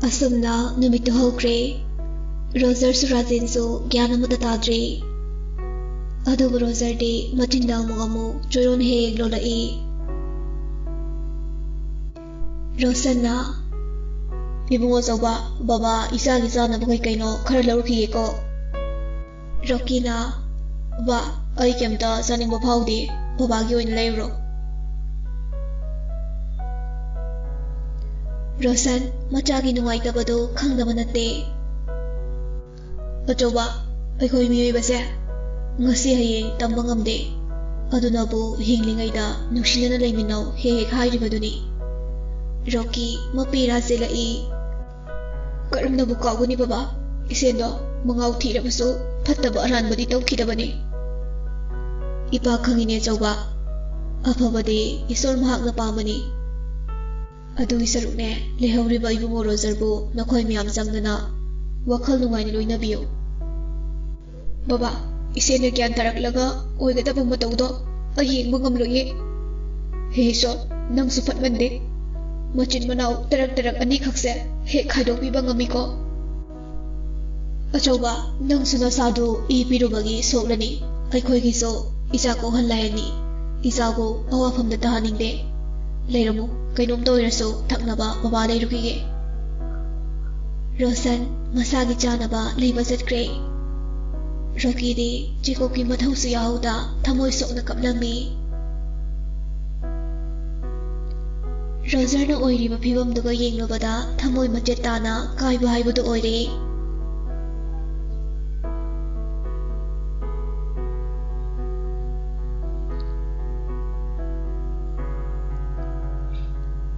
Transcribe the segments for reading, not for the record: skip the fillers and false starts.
असुमना नुमित होग्रे Roger सुराजेन सो ज्ञान अमत ताद्रे अदुब Roger दे मचिंदा मुगमु चोरोन हे ग्लोलाई रोसन्ना इबुंगो चौबा बाबा इसा गिसा न बखै कैनो खर लौरखिए को रोकीना बा आई केमता जानिंग फाउदे बाबा की ओइन लेरो रोशन मचा की नुंगाइतबदो खंगदब नते अचौबा अखोई मियोइबसे ngasi hayeng tamba ngamde aduna bu hinglingayda nungsinana laiminaw he hairibaduni Rocky mapira sila karamna bu kawguni baba isendo mangaw thirabasu phattaba aranbadi tawkhidabani ipa khangine chawba afabade isor mahakna pamani adu isarukne lehawriba ibungo rozer bu nakhoi miyam changdana wakhal nungaini loinabiyo baba इसेने ज्ञान तरकलगा ओइगदब मतौदो अयेंग मंगमलोये हे सो नंग सुफत मंदे मचिन मनाव तरक तरक अनि खक्से हे खाइदोबी बंगमिको अचौबा नंग सुना सादु ई पिरुबगी सोलनी अखोइगी सो इसा को हल्लायनी इसा को अवाफम द तहानिंगदे लेरमु कैनोम तोइरसो थकनबा बाबा लेरुकीगे रोशन मसागी चानबा लेबा चटक्रे Rocky di Chico ki mathaw su yahuda thamoy sok na kaplami Roger na oiri ba phibam duga yenglobada thamoy machet na kaiba haibudu oire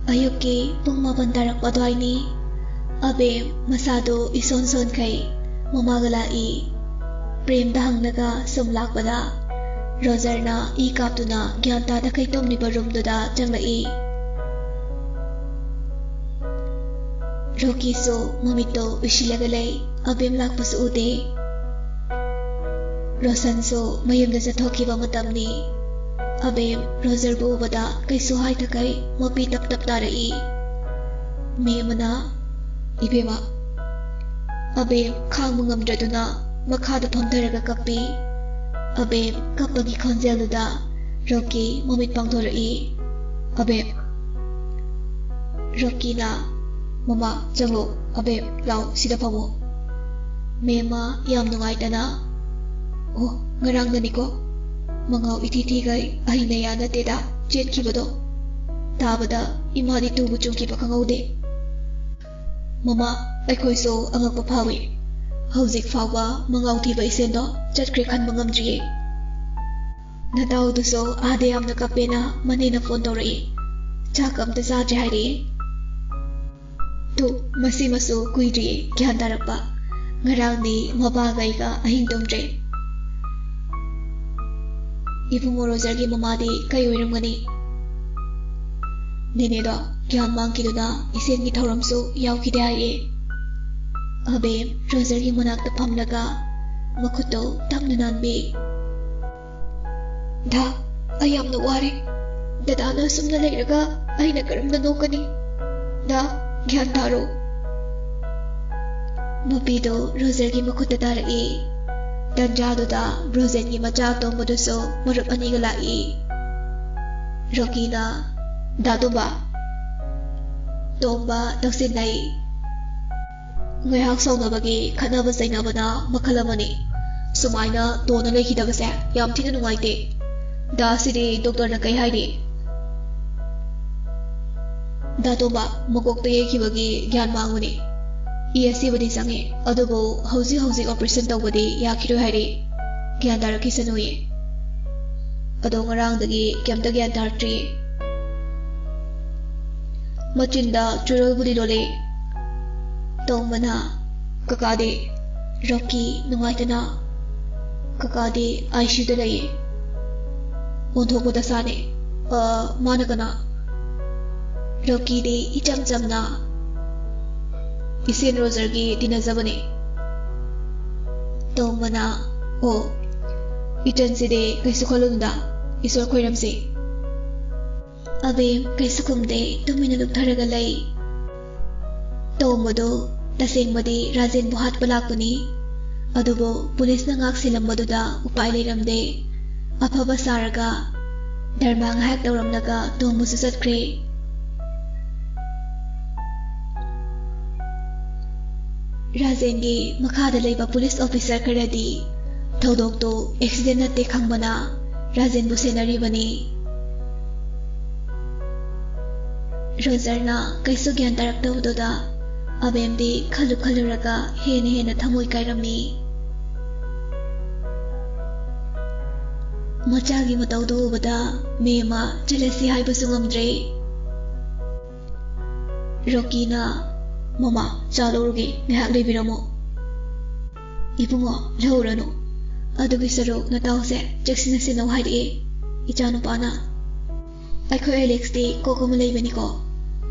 Ayuki pung mabantarak padwaini abe masado ison son kai mamagalai प्रेम दहंगलगा सुमलाकबदा रोजरना ई कापतुना ज्ञानता द कैतोमनिबा रूमदुदा चंगलई रोकी सो ममितो उशिलगलै अबेम लाकपसु उदे रोशन सो मयमदा जथोखिबा मतमनी अबेम रोजर बु बदा कैसु हाय थकै मपि तप तप तारई मेमना इबेमा अबेम खांगमंगमद्रदुना मखाद फमधरगा कप्पी अबेम कप्पगी खंजेलुदा रोकी ममित पांगथोरई अबेम रोकीना ममा चंगो अबेम लाउ सिदा फमो मेमा याम नुंगाइतना ओ ngarangdaniko mangaw ithithigay ahina yana teda chetkibado tabada imadi tubu chungkiba khangaude mama aikhoi so angakpa phawi Hauzik fawa mangaw thiba isendo chatkre khan mangamdriye nadaw du so ade amna kapena manina phone tawrai chakam ta jare hairi tu masi masu kuidri gyan tarakpa ngarang ni maba gai ga ahing tomdre ibungo rozer gi mamadi kai oiramgani nene do gyan mangkiduna isen gi thoramsu yaukide hairi Abem Roger ki manak ta phamlaga makuto tamna nanbi da ayam na ware dadana sumna leiraga aina karamna nokani da gyan taro mapido Roger ki makuta tarai danjado da Roger ki macha tombodo so marup ani galai Rokina da tomba taksin lai ngayhak saunabagi khanaba zainabana makhalamani sumaina dona lekhidabase yam thina nungaite da sidi doctor na kai haidi da toba makokta yekhibagi gyan manguni ESC badi sange adugo hauji operation tawbadi yakhiro haidi gyan daraki sanui ado ngarang dagi kemta gyan dartri machinda churol budi dole Tongmana kakade Rocky nungaitana kakade Aishu dalai onthoko dasane managana Rocky de icham chamna isen Roger gi dinazabane Tongmana o itan side kaisu kholunda isor khoiramse abe kaisu kumde tumina luktharaga lai to ꯇꯧꯝꯕꯗꯣ ꯇꯁꯦꯡꯕꯗꯤ ꯔꯥꯖꯦꯟꯕꯨ ꯍꯥꯠꯄ ꯂꯥꯛꯄꯅꯤ ꯑꯗꯨꯕꯨ ꯄꯨꯂꯤꯁꯅ ꯉꯥꯛꯁꯤꯜꯂꯝꯕꯗꯨꯗ ꯎꯄꯥꯏ ꯂꯩꯔꯝꯗꯦ ꯑꯐꯕ ꯁꯥꯔꯒ ꯙꯔꯃ ꯉꯥꯏꯍꯥꯛ ꯇꯧꯔꯝꯂꯒ ꯇꯣꯝꯕꯁꯨ ꯆꯠꯈ꯭ꯔꯦ ꯔꯥꯖꯦꯟꯒꯤ ꯃꯈꯥꯗ ꯂꯩꯕ ꯄꯨꯂꯤꯁ ꯑꯣꯐꯤꯁꯔ ꯈꯔꯗꯤ ꯊꯧꯗꯣꯛꯇꯣ ꯑꯦꯛꯁꯤꯗꯦꯟ ꯅꯠꯇꯦ ꯈꯪꯕꯅ ꯔꯥꯖꯦꯟꯕꯨ ꯁꯦꯟꯅꯔꯤꯕꯅꯤ ꯔꯣꯖꯔꯅ ꯀꯩꯁꯨ ꯒ꯭ꯌꯥꯟ ꯇꯥꯔꯛꯇꯕꯗꯨꯗ ꯑꯕꯦꯝꯗꯤ ꯈꯜꯂꯨꯔꯒ ꯍꯦꯟꯅ ꯊꯃꯣꯏ ꯀꯥꯏꯔꯝꯃꯤ ꯃꯆꯥꯒꯤ ꯃꯇꯧꯗꯨ ꯎꯕꯗ ꯃꯦꯝꯃ ꯆꯠꯂꯁꯤ ꯍꯥꯏꯕꯁꯨ ꯉꯝꯗ꯭ꯔꯦ ꯔꯣꯀꯤꯅ ꯃꯃꯥ ꯆꯥ ꯂꯧꯔꯨꯒꯦ ꯉꯥꯏꯍꯥꯛ ꯂꯩꯕꯤꯔꯝꯃꯣ ꯏꯕꯨꯡꯉꯣ ꯂꯧꯔꯅꯨ ꯑꯗꯨꯒꯤ ꯁꯔꯨꯛ ꯅꯇꯥꯎꯁꯦ ꯆꯦꯛꯁꯤꯟꯅ ꯁꯦꯟꯅꯧ ꯍꯥꯏꯔꯛꯑꯦ ꯏꯆꯥꯅꯨꯄꯥꯅ ꯑꯩꯈꯣꯏ ꯑꯦꯂꯦꯛꯁꯇꯤ ꯀꯣꯛ ꯑꯃ ꯂꯩꯕꯅꯤꯀꯣ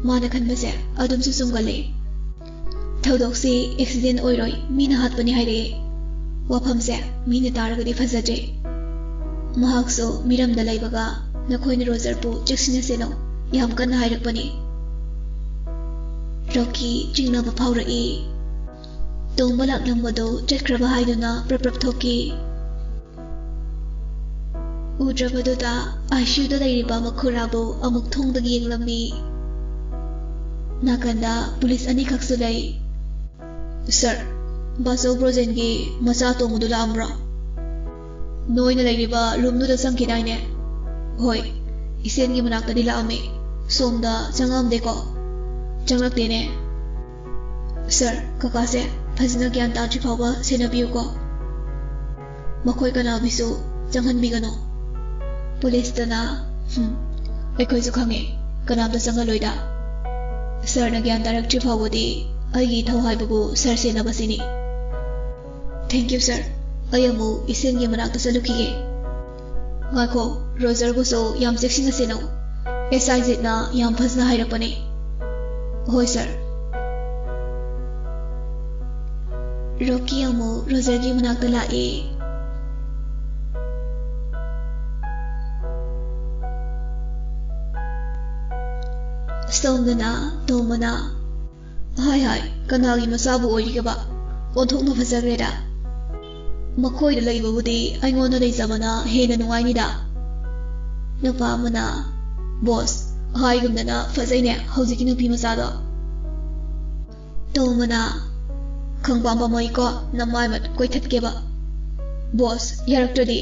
ꯃꯥꯅ ꯈꯟꯕꯁꯦ ꯑꯗꯨꯝꯁꯨ ꯆꯨꯝꯒꯜꯂꯦ ꯊꯧꯗꯣꯛꯁꯤ ꯑꯦꯛꯁꯤꯗꯦꯟ ꯑꯣꯏꯔꯣꯏ ꯃꯤꯅ ꯍꯥꯠꯄꯅꯤ ꯍꯥꯏꯔꯛꯑꯦ ꯋꯥꯐꯝꯁꯦ ꯃꯤꯅ ꯇꯥꯔꯒꯗꯤ ꯐꯖꯗ꯭ꯔꯦ ꯃꯍꯥꯛꯁꯨ ꯃꯤꯔꯝꯗ ꯂꯩꯕꯒ ꯅꯈꯣꯏꯅ ꯔꯣꯖꯔꯕꯨ ꯆꯦꯛꯁꯤꯟꯅ ꯁꯦꯟꯅꯧ ꯌꯥꯝ ꯀꯟꯅ ꯍꯥꯏꯔꯛꯄꯅꯤ ꯔꯣꯀꯤ ꯆꯤꯡꯅꯕ ꯐꯥꯎꯔꯛꯏ ꯇꯣꯝꯕ ꯂꯥꯛꯂꯝꯕꯗꯨ ꯆꯠꯈ꯭ꯔꯕ ꯍꯥꯏꯗꯨꯅ ꯄ꯭ꯔꯞ ꯊꯣꯛꯈꯤ ꯎꯗ꯭ꯔꯕꯗꯨꯗ ICUꯗ ꯂꯩꯔꯤꯕ ꯃꯈꯨꯔꯥꯕꯨ ꯑꯃꯨꯛ ꯊꯣꯡꯗꯒꯤ ꯌꯦꯡꯂꯝꯃꯤ ꯅꯥꯀꯟꯗ ꯄꯨꯂꯤꯁ ꯑꯅꯤꯈꯛꯁꯨ ꯂꯩ ꯁꯔ ꯕꯥꯆꯧ ꯕ꯭ꯔꯣꯖꯦꯟꯒꯤ ꯃꯆꯥ ꯇꯣꯝꯕꯗꯨ ꯂꯥꯛꯑꯝꯕ꯭ꯔꯣ ꯅꯣꯏꯅ ꯂꯩꯔꯤꯕ ꯔꯨꯝꯗꯨꯗ ꯆꯪꯈꯤꯗꯥꯏꯅꯦ ꯍꯣꯏ ꯏꯆꯦꯟꯒꯤ ꯃꯅꯥꯛꯇꯗꯤ ꯂꯥꯛꯑꯝꯃꯤ ꯁꯣꯝꯗ ꯆꯪꯉꯝꯗꯦꯀꯣ ꯆꯪꯂꯛꯇꯦꯅꯦ ꯁꯔ ꯀꯀꯥꯁꯦ ꯐꯖꯅ ꯒ꯭ꯌꯥꯟ ꯇꯥꯗ꯭ꯔꯤ ꯐꯥꯎꯕ ꯁꯦꯟꯅꯕꯤꯌꯨꯀꯣ ꯃꯈꯣꯏ ꯀꯅꯥꯕꯤꯁꯨ ꯆꯪꯍꯟꯕꯤꯒꯅꯨ ꯄꯨꯂꯤꯁꯇꯅ ꯑꯩꯈꯣꯏꯁꯨ ꯈꯪꯉꯦ ꯀꯅꯥꯝꯇ ꯆꯪꯍꯜꯂꯣꯏꯗ ꯁꯔꯅ ꯒ꯭ꯌꯥꯟ ꯇꯥꯔꯛꯇ꯭ꯔꯤ ꯐꯥꯎꯕꯗꯤ ꯑꯩꯒꯤ ꯏꯊꯧ ꯍꯥꯏꯕꯕꯨ ꯁꯔ ꯁꯦꯟꯅꯕꯁꯤꯅꯤ ꯊꯦꯡꯛ ꯌꯨ ꯁꯔ ꯑꯩ ꯑꯃꯨꯛ ꯏꯆꯦꯟꯒꯤ ꯃꯅꯥꯛꯇ ꯆꯠꯂꯨꯈꯤꯒꯦ ꯉꯥꯏꯈꯣ ꯔꯣꯖꯔꯕꯨꯁꯨ ꯌꯥꯝ ꯆꯦꯛꯁꯤꯟꯅ ꯁꯦꯟꯅꯧ SI ꯖꯤꯠꯅ ꯌꯥꯝ ꯐꯖꯅ ꯍꯥꯏꯔꯛꯄꯅꯤ ꯍꯣꯏ ꯁꯔ ꯔꯣꯀꯤ ꯑꯃꯨꯛ ꯔꯣꯖꯔꯒꯤ ꯃꯅꯥꯛꯇ ꯂꯥꯛꯏ ꯁꯣꯝꯗꯅ ꯇꯣꯝꯕꯅ ꯍꯥꯏ ꯀꯅꯥꯒꯤ ꯃꯆꯥꯕꯨ ꯑꯣꯏꯔꯤꯒꯕ ꯑꯣꯟꯊꯣꯛꯅ ꯐꯖꯈ꯭ꯔꯦꯗ ꯃꯈꯣꯏꯗ ꯂꯩꯕꯕꯨꯗꯤ ꯑꯩꯉꯣꯟꯗ ꯂꯩꯖꯕꯅ ꯍꯦꯟꯅ ꯅꯨꯡꯉꯥꯏꯅꯤꯗ ꯅꯨꯄꯥ ꯑꯃꯅ ꯕꯣꯁ ꯍꯥꯏꯒꯨꯝꯗꯅ ꯐꯖꯩꯅꯦ ꯍꯧꯖꯤꯛꯀꯤ ꯅꯨꯄꯤ ꯃꯆꯥꯗꯣ ꯇꯣꯝꯕꯅ ꯈꯪꯄꯥꯝꯄꯥꯝꯃꯣꯏꯀꯣ ꯅꯃꯥꯏꯃꯠ ꯀꯣꯏꯊꯠꯀꯦꯕ ꯕꯣꯁ ꯌꯥꯔꯛꯇ꯭ꯔꯗꯤ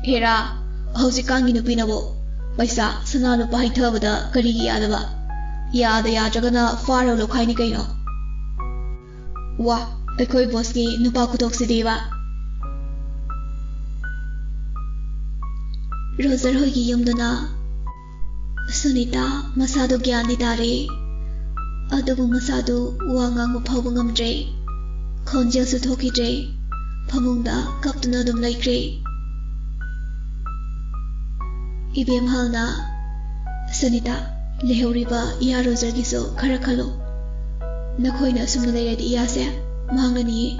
ꯍꯦꯔꯥ ꯍꯧꯖꯤꯛꯀꯥꯟꯒꯤ ꯅꯨꯄꯤꯅꯕꯨ ꯄꯩꯁꯥ ꯁꯅꯥ ꯂꯨꯄꯥ ꯍꯩꯊꯕꯗ ꯀꯔꯤꯒꯤ ꯌꯥꯗꯕ ꯌꯥꯗ꯭ꯔꯒꯅ ꯐꯥꯔ ꯂꯧꯈꯥꯏꯅꯤ ꯀꯩꯅꯣ ꯋꯥ ꯑꯩꯈꯣꯏ ꯕꯣꯁꯀꯤ ꯅꯨꯄꯥ ꯈꯨꯗꯣꯛꯁꯤꯗꯤꯕ ꯔꯣꯖꯔ ꯍꯣꯏꯒꯤ ꯌꯨꯝꯗꯨꯅ ꯁꯨꯅꯤꯇꯥ ꯃꯁꯥꯗꯣ ꯒ꯭ꯌꯥꯟꯗꯤ ꯇꯥꯔꯦ ꯑꯗꯨꯕꯨ ꯃꯁꯥꯗꯣ ꯋꯥ ꯉꯥꯡꯕ ꯐꯥꯎꯕ ꯉꯝꯗ꯭ꯔꯦ ꯈꯣꯟꯖꯦꯜꯁꯨ ꯊꯣꯛꯈꯤꯗ꯭ꯔꯦ ꯐꯃꯨꯡꯗ ꯀꯞꯇꯨꯅ ꯑꯗꯨꯝ ꯂꯩꯈ꯭ꯔꯦ ꯏꯕꯦꯝꯍꯜꯅ ꯁꯨꯅꯤꯇꯥ ꯂꯩꯍꯧꯔꯤꯕ ꯏꯌꯥ ꯔꯣꯖꯔꯒꯤꯁꯨ ꯈꯔ ꯈꯜꯂꯨ ꯅꯈꯣꯏꯅ ꯑꯁꯨꯝꯅ ꯂꯩꯔꯗꯤ ꯏꯌꯥꯁꯦ ꯃꯥꯡꯂꯅꯤꯌꯦ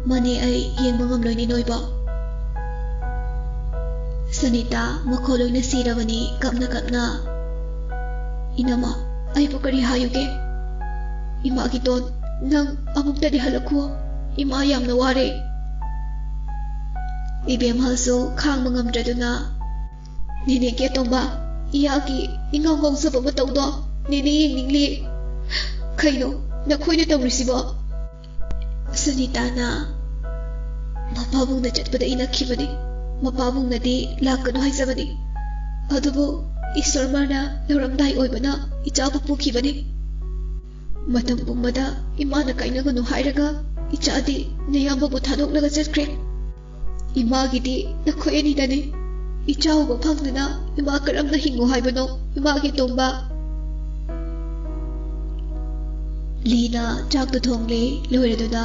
ꯃꯅꯦ ꯑꯩ ꯌꯦꯡꯕ ꯉꯝꯂꯣꯏꯅꯤ ꯅꯣꯏꯕꯣ ꯁꯨꯅꯤꯇꯥ ꯃꯈꯣꯜ ꯂꯣꯏꯅ ꯁꯤꯔꯕꯅꯤ ꯀꯞꯅ ꯏꯅꯝꯃ ꯑꯩꯕꯨ ꯀꯔꯤ ꯍꯥꯏꯌꯨꯒꯦ ꯏꯃꯥꯒꯤ ꯇꯣꯟ ꯅꯪ ꯑꯃꯨꯛꯇꯗꯤ ꯍꯜꯂꯛꯈꯨ ꯏꯃꯥ ꯌꯥꯝꯅ ꯋꯥꯔꯦ ꯏꯕꯦꯝꯍꯜꯁꯨ ꯈꯥꯡꯕ ꯉꯝꯗ꯭ꯔꯗꯨꯅ ꯅꯦꯅꯦ ꯒꯦꯇꯣꯝꯕ ꯏꯌꯥꯒꯤ ꯏꯉꯥꯎ ꯉꯥꯎꯖꯕ ꯃꯇꯧꯗꯣ ꯅꯦꯅꯦ ꯌꯦꯡꯅꯤꯡꯂꯤ ꯀꯩꯅꯣ ꯅꯈꯣꯏꯅ ꯇꯧꯔꯤꯁꯤꯕꯣ ꯁꯨꯅꯤꯇꯥꯅ ꯃꯄꯥꯕꯨꯡꯅ ꯆꯠꯄꯗ ꯏꯅꯛꯈꯤꯕꯅꯤ ꯃꯄꯥꯕꯨꯡꯅꯗꯤ ꯂꯥꯛꯀꯅꯨ ꯍꯥꯏꯖꯕꯅꯤ ꯑꯗꯨꯕꯨ ꯏꯁꯣꯔꯃꯔꯅ ꯂꯧꯔꯝꯗꯥꯏ ꯑꯣꯏꯕꯅ ꯏꯆꯥꯕꯨ ꯄꯨꯈꯤꯕꯅꯤ ꯃꯇꯝ ꯄꯨꯝꯕꯗ ꯏꯃꯥꯅ ꯀꯥꯏꯅꯒꯅꯨ ꯍꯥꯏꯔꯒ ꯏꯆꯥꯗꯤ ꯅꯌꯥꯝꯕꯕꯨ ꯊꯥꯗꯣꯛꯂꯒ ꯆꯠꯈ꯭ꯔꯦ ꯏꯃꯥꯒꯤꯗꯤ ꯅꯈꯣꯏ ꯑꯅꯤꯗꯅꯤ ꯏꯆꯥ ꯎꯕ ꯐꯪꯗꯅ ꯏꯃꯥ ꯀꯔꯝꯅ ꯍꯤꯡꯉꯨ ꯍꯥꯏꯕꯅꯣ ꯏꯃꯥꯒꯤ ꯇꯣꯝꯕ ꯂꯤꯅ ꯆꯥꯛꯇꯨ ꯊꯣꯡꯂꯦ ꯂꯣꯏꯔꯗꯨꯅ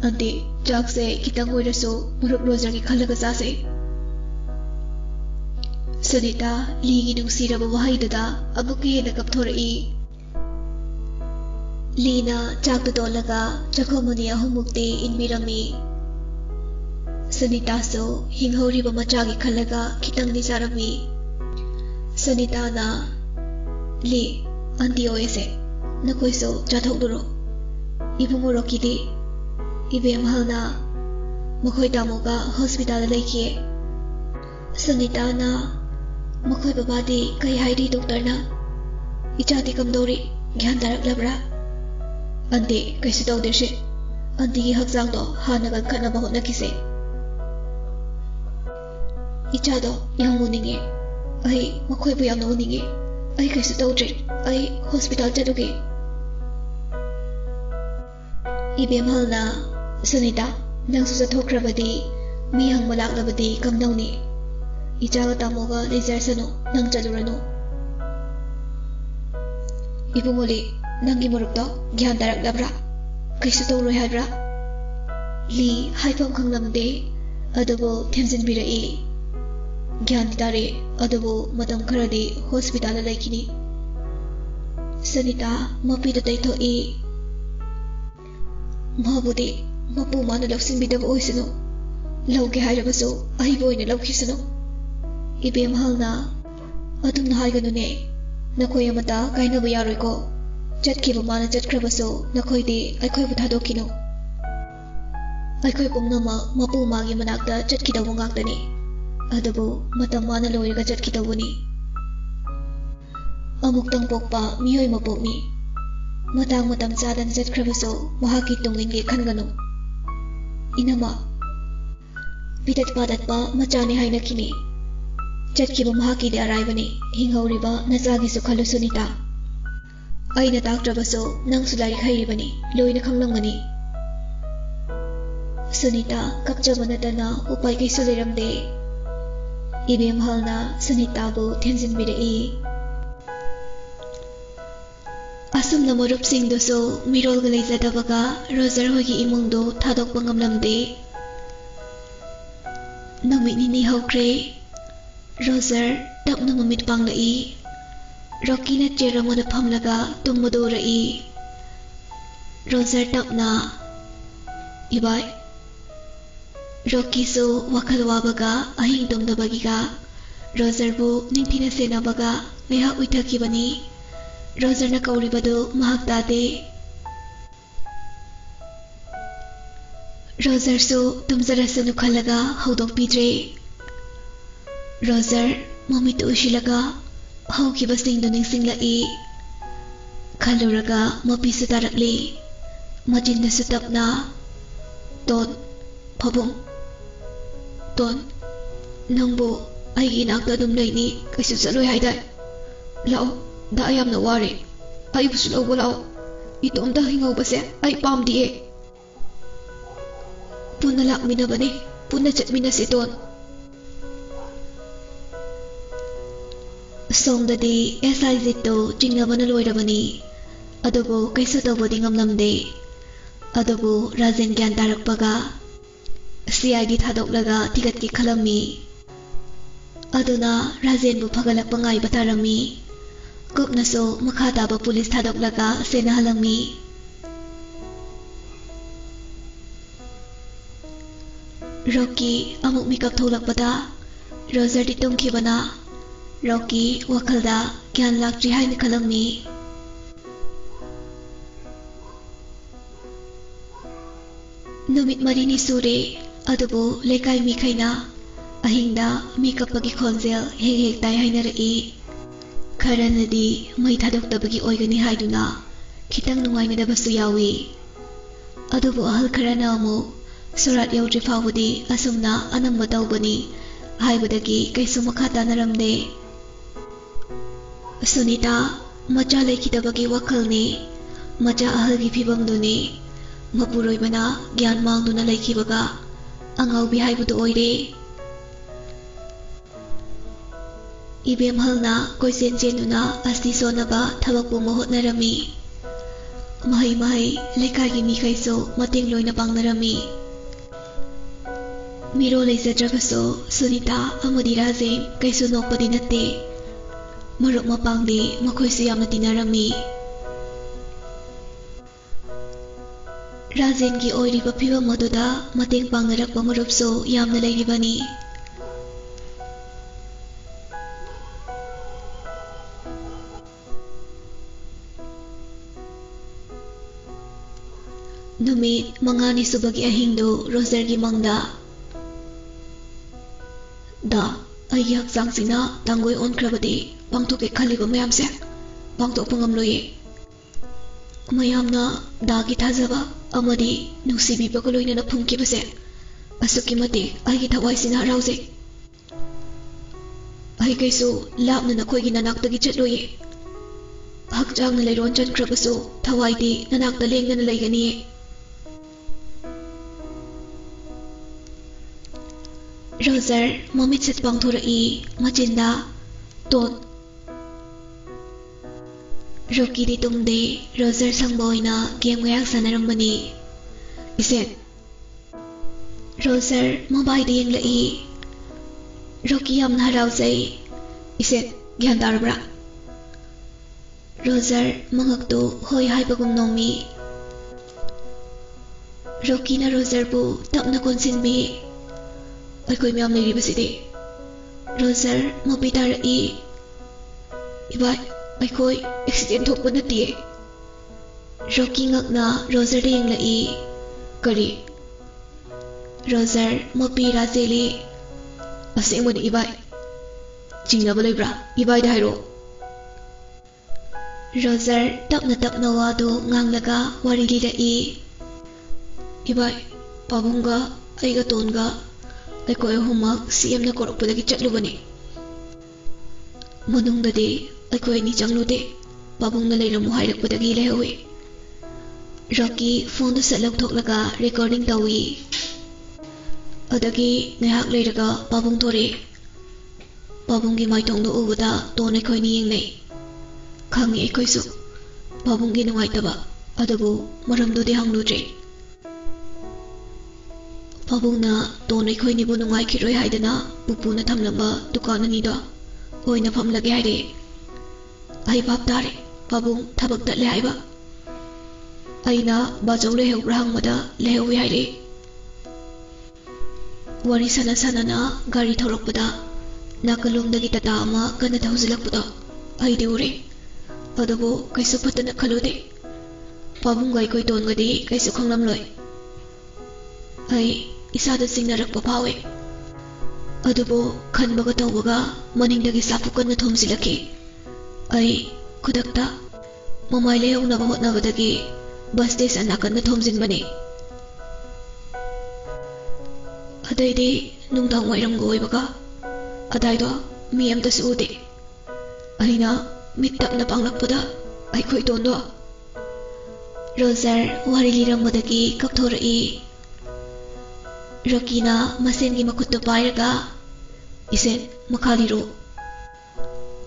ꯑꯟꯇꯤ ꯆꯥꯛꯁꯦ ꯈꯤꯇꯪ ꯑꯣꯏꯔꯁꯨ ꯃꯔꯨꯞ ꯔꯣꯖꯔꯒꯤ ꯈꯜꯂꯒ ꯆꯥꯁꯦ ꯁꯨꯅꯤꯇꯥ ꯂꯤꯒꯤ ꯅꯨꯡꯁꯤꯔꯕ ꯋꯥꯍꯩꯗꯨꯗ ꯑꯃꯨꯛꯀ ꯍꯦꯟꯅ ꯀꯞꯊꯣꯔꯛꯏ ꯂꯤꯅ ꯆꯥꯛꯇꯨ ꯇꯣꯠꯂꯒ ꯆꯥꯛꯈꯨꯝ ꯑꯅꯤ ꯑꯍꯨꯝꯃꯨꯛꯇꯤ इनबिरमी सुनीतासु हिंहौरीब मचागी खल्लगा खितंगदी चारमी सुनीताना ली आंटी ओएसे नखोइसो चाथोकदुरो इबुंगो रॉकीदी इबेम हलना मखोइ तामोगा हॉस्पिटल लेखिए सुनीता ना मखोइ बाबादी कई हाइडी डॉक्टर ना इचादी कमदोरी ज्ञान तारकलब्रा अंदे कैसे तौदेशे अंदी की हकजांगदो हानगा खनबा होनकिसे इचादो यंगुनिंगे अई मखोइबु यामना उनिंगे अई कैसे तौद्रे अई हॉस्पिटल चलुगे इबेमहलना सुनीता नंसु चथोख्रबदी मी हंगबा लाक्लबदी कमदौनी इचागा तामोगा लेजरसनो नंग चलुरनो इबुंगोली नंगी मुरुक्तो ज्ञान तारकलब्रा कैसे तौरोय हाइब्रा ली हाइफम खंगलमदे अदुबो थेमजिनबिरई ज्ञान तारे अदुबो मतम खरदी हॉस्पिटल लेखिनी सनिता मपीद तैथोई माबुदे मपु माना लौसिनबिदब ओइसनो लौगे हाइरबसो अहिबो ओइना लौखिसनो इबेमहलना अदुम हाइगनुने नखोय अमता काइनबो यारोइको चटखिबो माना चटख्रबसो नखोइदे अखोइबु थादोकिनो अखोइ पुंगनमा मपु मागी मनाक्ता चटखिदबो गाक्तनी अदुबो मतम माना लोइरगा चटखिदबोनी अमुक्तंग पोक्पा मियोइ मपोकनी मतंग मतम चादन चटख्रबसो महाकी तुंगिनगे खनगनो इनमा पिदत पादतपा मचाने हाइनकिनी चटखिबो महाकी दे अराइबनी हिंगौरिबा नचागिसु खलु सुनीता अइना ताक्ट्रबसो नंगसु लाइरिक हैरिबनी लोइना खंगलंगनी सुनीता कपचबनतना उपाय कैसु लेरमदे इबेमहलना सुनीताबु थेमजिनबिरई असुमना मरुपसिंगदुसो मिरोलगा लेजदबगा रोजर होगी इमुंगदो थादोकपा ngamlamde नुमित निनी हौख्रे रोजर तपना ममित पांगलई रॉकी ने चेयर अमदा फमलगा तुंगबदोरई रोजर तपना इबाय रॉकी सो वखल वाबगा अहिंग तुंगदबगिगा रोजर बु निंथिना सेनाबगा नेहा उइथकिबनी रोजर न कौरिबदो महक तादे रोजर सो तुमजरसनु खलगा हौदोक पिद्रे रोजर ममित उशिलगा हौकिबसिंगदो निंगसिंगलई खलुरगा मपिसु तारकली मचिन्दसु तपना तोन फबुंग तोन नंबो आइगी नाक्ता दुम लैनी कैसु चलोय हाइदाय लाओ दा यामना वारे आइबुसु लौबो लाओ इतोमता हिंगौबसे आइ पामदिए पुन्ना लाकमिनबने पुन्ना चटमिनसे तोन सोमददी एसआई जितो चिंगनबना लोइरबनी अदुबो कैसु तौबदि ngamlamde अदुबो राजेन ज्ञान तारकपगा सीआईडी थादोकलगा तिगतकी खलमी अदुना राजेन बु फगलकपा ngaइबा तारमी कुपनसो मखा ताबा पुलिस थादोकलगा सेनाहलमी रॉकी अमुक मिकअप थोलकपदा रोजर दी तुंगखिबना रॉकी वखलदा ज्ञान लाक्ट्री हाइन खलमी नुमित मरिनी सूरे अदुबो लेकाई मिखैना अहिंदा मिकअपगी खोंजेल हेग हेग ताई हाइनरई खरनदी मई थादोक्तबगी ओइगनी हाइदुना खितंग नुंगाइनदबसु यावी अदुबो अहल खरना अमु सुरात यौद्रि फावदी असुमना अनंब तौबनी हाइबदगी कैसु मखा तानरमदे सुनीता मचा लेखिदबगी वखलने मचा अहलगी फिबमदुने मपुरोइबना ज्ञान मांगदुना लेखिबगा अंगाउबी हाइबदु ओइरे इबेमहलना कोइसेन चेनुना अस्ति सोनबा थबकपु महोतनरमी महै महै लेखागी मिखैसो मतेंग लोइना पांगनरमी मिरो लेजद्रबसो सुनीता अमदि राजेन कैसु नोकपदि नत्ते मरुक मपांगदे मखोइसु यामना तिनारमी राजेन की ओइरिबा फिबम मदुदा मतेंग पांगनरकपा मरुपसो यामना लैरिबनी Numit mangani subagi ahingdo Rosergi mangda da aigi haksangsina tangoi onkrabadi pangthoke khaliba mayamse pangthokpa ngamloye mayamna dagi thajaba amadi nungsibibaga loinana phumkibase asukki matik aigi thawaisina harauje ai kaisu lapna nakhoigi nanaktagi chatloye hakchangna leiron chankrabasu thawaidi nanakta lengnana leigani Roser mamit set pangthorai machinda tot Rocky di tungde Roser sangboina game ngayak sanarambani iset Roser mobile di yenglai Rocky yamna haraujai iset gyan darabra Roser mangaktu hoi haibagum nomi Rocky na Roser bu tapna konsinbi Aikoi miyam leiribasidi Roser mabidarai Ibai aikoi accident thokpa natiye Rocky ngakna Roser da yenglai kari Roser mabira zeli asengmani ibai jingnaba leibra ibai da hairo Roser tapna wadu nganglaga wari lirai ibai pabunga aiga tonga aikoi homak siyamna korokpadagi chatlubani manungdadi aikoi ni changlude pabungna leiramu hairakpadagi lehawi Rocky phone da satlak thoklaga recording tawi adagi ngahak leiraga pabung thore pabunggi maitongdo ubada ton aikoi ni yengnai khangi aikoisu pabunggi nungaitaba adabu maramdodi hangludre Pabungna ton aikoi nibu nungaikiroi haidana pupuna thamlamba dukan anido oina phamlage haire ai bap tare pabung thabak tatle haiba aina bajau lehobra hangmada lehowi haire wari sana na gari thorokpada nakalomdagi tata ama kana thausilakpada aide ure adabu kaisu patana khalude pabunga aikoi tongadi kaisu khanglamloi ai isada singnarakpa phawe adubo khanbaga tawbaga maningdagi sapu kanna thomsilaki ai khudakta mamai lehaunaba hotnabadagi bus station nakanna thomjinbani adaidi nungdang wairamga oibaga adaido mi amtasu ude aina mittapna panglakpada aikhoi tondo Roser wari lirammadagi kapthorai Rocky na masengi makutto pairaga isen makaliro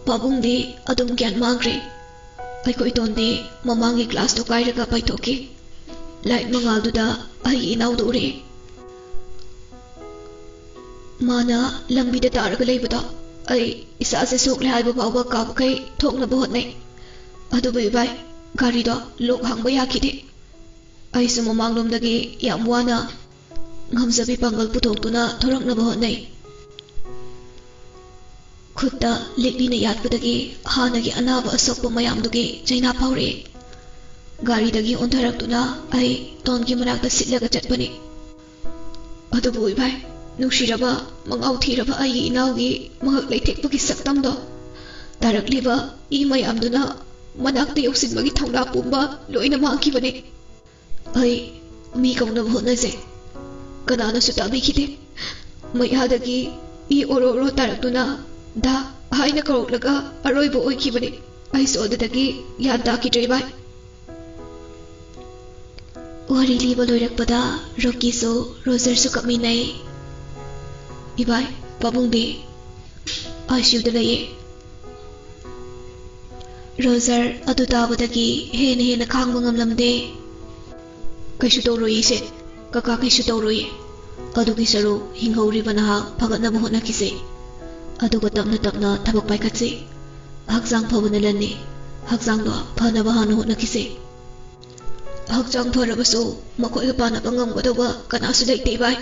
pabungdi adum gyan mangre aikoi tonde mamangi class to kairaga paithoki light mangalduda ai inaudu ure mana lambida taraga leibada ai isa se sokle haiba bawba kabukai thokna bohotnai adu bai gari do lok hangba yakide ai su mamanglomdagi yam wana ngamzabi pangal puthokduna thoraknaba hotnai khutta liklina yatpadagi hanagi anaba asokpa mayamdugi chaina phaure gari dagi ontharakduna ai tongi manakta sitlaga chatpani adubu ibai nushiraba mangau thiraba ai inaugi mangak leithekpagi saktamdo tarakliba I mayamduna manakta yoksinbagi thongna pumba loina mangkibani ai mi kaunaba hotnaje kanana su tabikide mayadagi I ororo tarakduna da haina karoklaga aroibo oikibani ai sodadagi yada kidreibai wari liba loirakpada Rocky so Roser su kapminai ibai pabungdi ICU da laye Roser adu tabadagi hena khangba ngamlamde kaisu tawroi se kaka kaisu tawroi adugi saru hinghori banaha phagatna bahona kise aduga tapna thabak paikatse hakjang phabana lanni hakjang do phana bahana hona kise hakjang pharabasu makoi ga pana bangam godoba kana su leite bai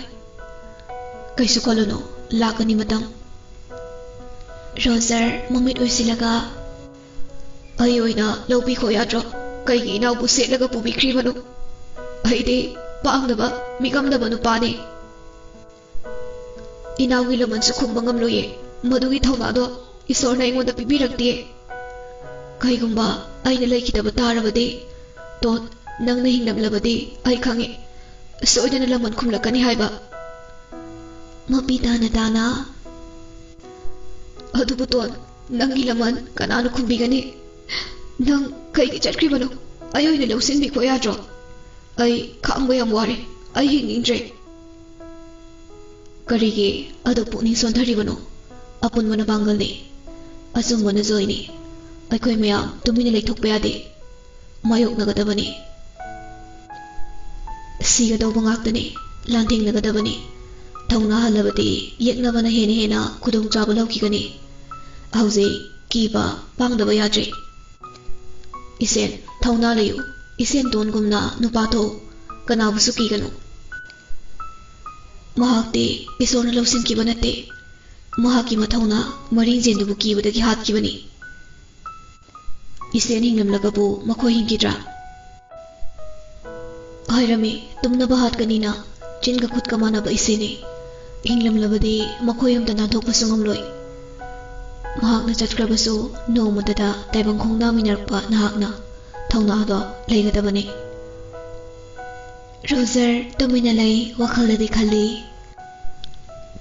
kaisu kolono lakani matang Roser mamit oisilaga ayoina lobi khoyadro kai gi naw bu setlaga pubi khri manu ꯑꯩꯗꯤ ꯄꯥꯡꯗꯕ ꯃꯤꯉꯝꯗꯕ ꯅꯨꯄꯥꯅꯤ ꯏꯅꯥꯎꯒꯤ ꯂꯃꯟꯁꯨ ꯈꯨꯝꯕ ꯉꯝꯂꯣꯏꯌꯦ ꯃꯗꯨꯒꯤ ꯊꯧꯅꯥꯗꯣ ꯏꯁꯣꯔꯅ ꯑꯩꯉꯣꯟꯗ ꯄꯤꯕꯤꯔꯛꯇꯦ ꯀꯩꯒꯨꯝꯕ ꯑꯩꯅ ꯂꯩꯈꯤꯗꯕ ꯇꯥꯔꯕꯗꯤ ꯇꯣꯟ ꯅꯪꯅ ꯍꯤꯡꯂꯝꯂꯕꯗꯤ ꯑꯩ ꯈꯪꯉꯤ ꯁꯣꯏꯗꯅ ꯂꯃꯟ ꯈꯨꯝꯂꯛꯀꯅꯤ ꯍꯥꯏꯕ ꯃꯄꯤ ꯇꯥꯅ ꯇꯥꯅ ꯑꯗꯨꯕꯨ ꯇꯣꯟ ꯅꯪꯒꯤ ꯂꯃꯟ ꯀꯅꯥꯅ ꯈꯨꯝꯕꯤꯒꯅꯤ ꯅꯪ ꯀꯩꯒꯤ ꯆꯠꯈ꯭ꯔꯤꯕꯅꯣ ꯑꯩ ꯑꯣꯏꯅ ꯂꯧꯁꯤꯟꯕꯤꯈꯣ ꯌꯥꯗ꯭ꯔꯣ ꯑꯩ ꯈꯥꯡꯕ ꯌꯥꯝ ꯋꯥꯔꯦ ꯑꯩ ꯍꯤꯡꯅꯤꯡꯗ꯭ꯔꯦ ꯀꯔꯤꯒꯤ ꯑꯗꯨ ꯄꯨꯛꯅꯤꯡ ꯁꯣꯟꯊꯔꯤꯕꯅꯣ ꯑꯄꯨꯟꯕꯅ ꯄꯥꯡꯒꯜꯅꯤ ꯑꯆꯨꯝꯕꯅ ꯖꯣꯏꯅꯤ ꯑꯩꯈꯣꯏ ꯃꯌꯥꯝ ꯇꯨꯃꯤꯟꯅ ꯂꯩꯊꯣꯛꯄ ꯌꯥꯗꯦ ꯃꯥꯌꯣꯛꯅꯒꯗꯕꯅꯤ ꯁꯤꯒꯗꯧꯕ ꯉꯥꯛꯇꯅꯤ ꯂꯥꯟꯊꯦꯡꯅꯒꯗꯕꯅꯤ ꯊꯧꯅꯥ ꯍꯜꯂꯕꯗꯤ ꯌꯦꯛꯅꯕꯅ ꯍꯦꯟꯅ ꯈꯨꯗꯣꯡꯆꯥꯕ ꯂꯧꯈꯤꯒꯅꯤ ꯍꯧꯖꯤꯛ ꯀꯤꯕ ꯄꯥꯡꯗꯕ ꯌꯥꯗ꯭ꯔꯦ ꯏꯁꯦꯟ ꯊꯧꯅꯥ ꯂꯩꯌꯨ ꯏꯁꯦꯟ ꯇꯣꯟꯒꯨꯝꯅ ꯅꯨꯄꯥ ꯊꯣꯛ ꯀꯅꯥꯕꯨꯁꯨ ꯀꯤꯒꯅꯨ ꯃꯍꯥꯛꯇꯤ ꯏꯁꯣꯔꯅ ꯂꯧꯁꯤꯟꯈꯤꯕ ꯅꯠꯇꯦ ꯃꯍꯥꯛꯀꯤ ꯃꯊꯧꯅꯥ ꯃꯔꯤꯡꯖꯦꯟꯗꯨꯕꯨ ꯀꯤꯕꯗꯒꯤ ꯍꯥꯠꯈꯤꯕꯅꯤ ꯏꯁꯦꯟ ꯍꯤꯡꯂꯝꯂꯒꯕꯨ ꯃꯈꯣꯏ ꯍꯤꯡꯈꯤꯗ꯭ꯔꯥ ꯍꯥꯏꯔꯝꯃꯤ ꯇꯨꯝꯅꯕ ꯍꯥꯠꯀꯅꯤꯅ ꯆꯤꯟꯒ ꯈꯨꯠꯀ ꯃꯥꯟꯅꯕ ꯏꯁꯦꯟꯅꯤ ꯍꯤꯡꯂꯝꯂꯕꯗꯤ ꯃꯈꯣꯏ ꯑꯝꯇ ꯅꯥꯟꯊꯣꯛꯄꯁꯨ ꯉꯝꯂꯣꯏ ꯃꯍꯥꯛꯅ ꯆꯠꯈ꯭ꯔꯕꯁꯨ ꯅꯣꯡꯃꯇꯗ ꯇꯥꯏꯕꯪ ꯈꯣꯡꯗꯥꯃꯤꯟꯅꯔꯛꯄ ꯅꯍꯥꯛꯅ ꯊꯧꯅꯥꯗꯣ ꯂꯩꯒꯗꯕꯅꯤ ꯔꯣꯖꯔ ꯇꯨꯃꯤꯟꯅ ꯂꯩ ꯋꯥꯈꯜꯗꯗꯤ ꯈꯜꯂꯤ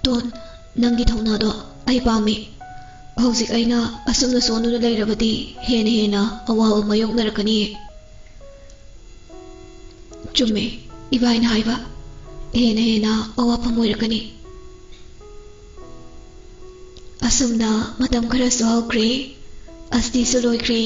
ꯇꯣꯟ ꯅꯪꯒꯤ ꯊꯧꯅꯥꯗꯣ ꯑꯩ ꯄꯥꯝꯃꯤ ꯍꯧꯖꯤꯛ ꯑꯩꯅ ꯑꯁꯨꯝꯅ ꯁꯣꯟꯗꯨꯅ ꯂꯩꯔꯕꯗꯤ ꯍꯦꯟꯅ ꯑꯋꯥꯕ ꯃꯥꯌꯣꯛꯅꯔꯛꯀꯅꯤꯌꯦ ꯆꯨꯝꯃꯦ ꯏꯕꯥꯏꯅ ꯍꯥꯏꯕ ꯍꯦꯟꯅ ꯑꯋꯥꯐꯝ ꯑꯣꯏꯔꯛꯀꯅꯤ ꯑꯁꯨꯝꯅ ꯃꯇꯝ ꯈꯔꯁꯨ ꯍꯧꯈ꯭ꯔꯦ ꯑꯁꯇꯤꯁꯨ ꯂꯣꯏꯈ꯭ꯔꯦ